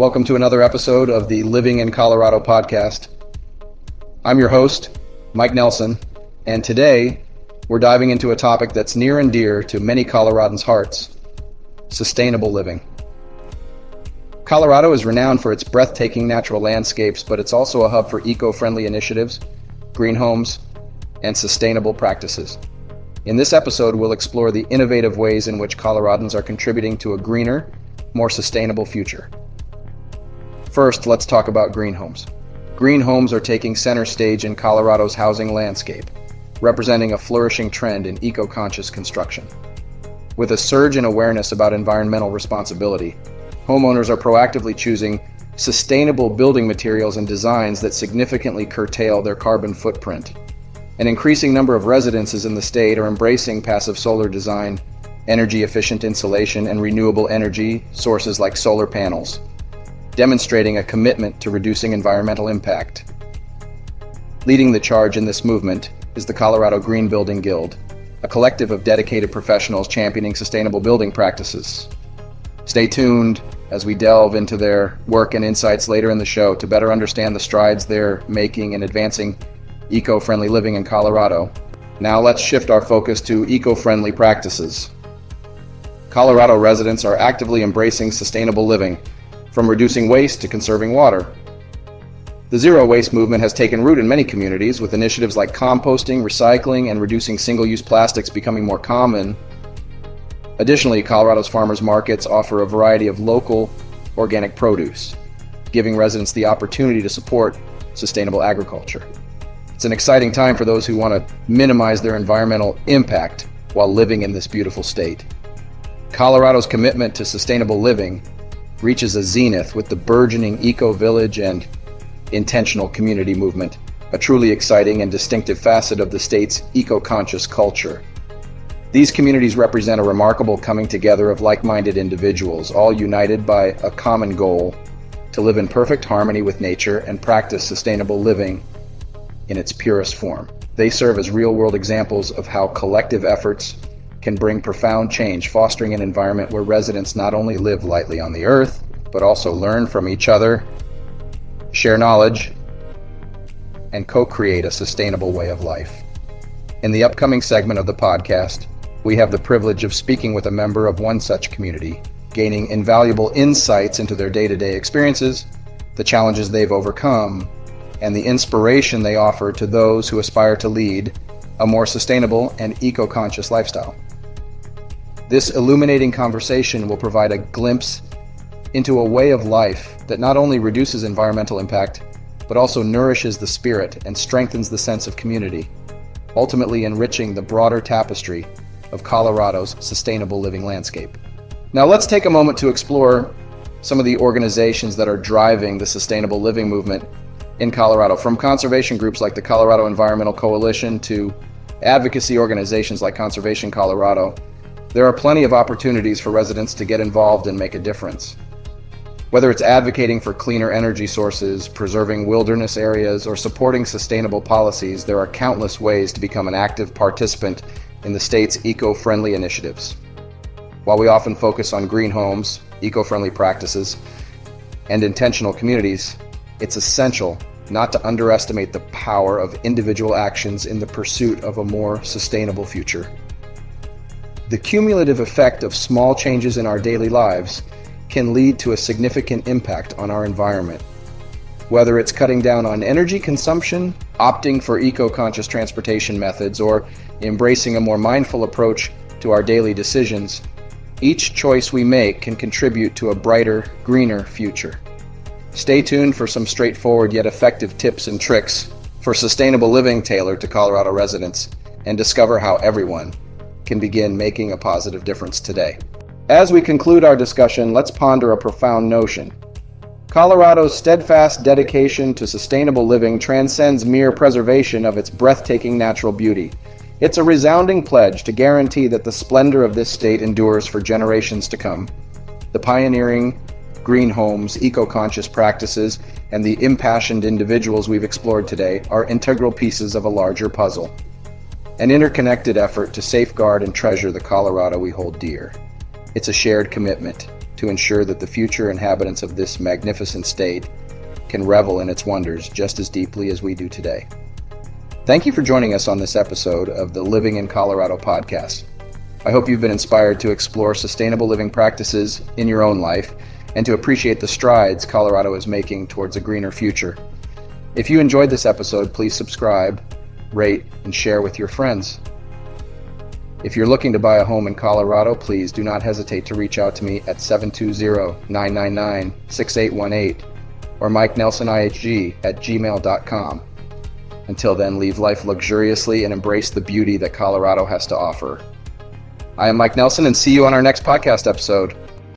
Welcome to another episode of the Living in Colorado podcast. I'm your host, Mike Nelson, and today we're diving into a topic that's near and dear to many Coloradans' hearts: sustainable living. Colorado is renowned for its breathtaking natural landscapes, but it's also a hub for eco-friendly initiatives, green homes, and sustainable practices. In this episode, we'll explore the innovative ways in which Coloradans are contributing to a greener, more sustainable future. First, let's talk about green homes. Green homes are taking center stage in Colorado's housing landscape, representing a flourishing trend in eco-conscious construction. With a surge in awareness about environmental responsibility, homeowners are proactively choosing sustainable building materials and designs that significantly curtail their carbon footprint. An increasing number of residences in the state are embracing passive solar design, energy-efficient insulation, and renewable energy sources like solar panels, demonstrating a commitment to reducing environmental impact. Leading the charge in this movement is the Colorado Green Building Guild, a collective of dedicated professionals championing sustainable building practices. Stay tuned as we delve into their work and insights later in the show to better understand the strides they're making in advancing eco-friendly living in Colorado. Now let's shift our focus to eco-friendly practices. Colorado residents are actively embracing sustainable living, from reducing waste to conserving water. The zero waste movement has taken root in many communities, with initiatives like composting, recycling, and reducing single-use plastics becoming more common. Additionally, Colorado's farmers markets offer a variety of local organic produce, giving residents the opportunity to support sustainable agriculture. It's an exciting time for those who want to minimize their environmental impact while living in this beautiful state. Colorado's commitment to sustainable living reaches a zenith with the burgeoning eco-village and intentional community movement, a truly exciting and distinctive facet of the state's eco-conscious culture. These communities represent a remarkable coming together of like-minded individuals, all united by a common goal: to live in perfect harmony with nature and practice sustainable living in its purest form. They serve as real-world examples of how collective efforts can bring profound change, fostering an environment where residents not only live lightly on the earth, but also learn from each other, share knowledge, and co-create a sustainable way of life. In the upcoming segment of the podcast, we have the privilege of speaking with a member of one such community, gaining invaluable insights into their day-to-day experiences, the challenges they've overcome, and the inspiration they offer to those who aspire to lead a more sustainable and eco-conscious lifestyle. This illuminating conversation will provide a glimpse into a way of life that not only reduces environmental impact, but also nourishes the spirit and strengthens the sense of community, ultimately enriching the broader tapestry of Colorado's sustainable living landscape. Now let's take a moment to explore some of the organizations that are driving the sustainable living movement in Colorado, from conservation groups like the Colorado Environmental Coalition to advocacy organizations like Conservation Colorado. There are plenty of opportunities for residents to get involved and make a difference. Whether it's advocating for cleaner energy sources, preserving wilderness areas, or supporting sustainable policies, there are countless ways to become an active participant in the state's eco-friendly initiatives. While we often focus on green homes, eco-friendly practices, and intentional communities, it's essential not to underestimate the power of individual actions in the pursuit of a more sustainable future. The cumulative effect of small changes in our daily lives can lead to a significant impact on our environment. Whether it's cutting down on energy consumption, opting for eco-conscious transportation methods, or embracing a more mindful approach to our daily decisions, each choice we make can contribute to a brighter, greener future. Stay tuned for some straightforward yet effective tips and tricks for sustainable living tailored to Colorado residents, and discover how everyone can begin making a positive difference today. As we conclude our discussion, let's ponder a profound notion. Colorado's steadfast dedication to sustainable living transcends mere preservation of its breathtaking natural beauty. It's a resounding pledge to guarantee that the splendor of this state endures for generations to come. The pioneering green homes, eco-conscious practices, and the impassioned individuals we've explored today are integral pieces of a larger puzzle. An interconnected effort to safeguard and treasure the Colorado we hold dear. It's a shared commitment to ensure that the future inhabitants of this magnificent state can revel in its wonders just as deeply as we do today. Thank you for joining us on this episode of the Living in Colorado podcast. I hope you've been inspired to explore sustainable living practices in your own life and to appreciate the strides Colorado is making towards a greener future. If you enjoyed this episode, please subscribe, rate, and share with your friends. If you're looking to buy a home in Colorado, please do not hesitate to reach out to me at 720-999-6818 or MikeNelsonIHG@gmail.com. Until then, live life luxuriously and embrace the beauty that Colorado has to offer. I am Mike Nelson, and see you on our next podcast episode.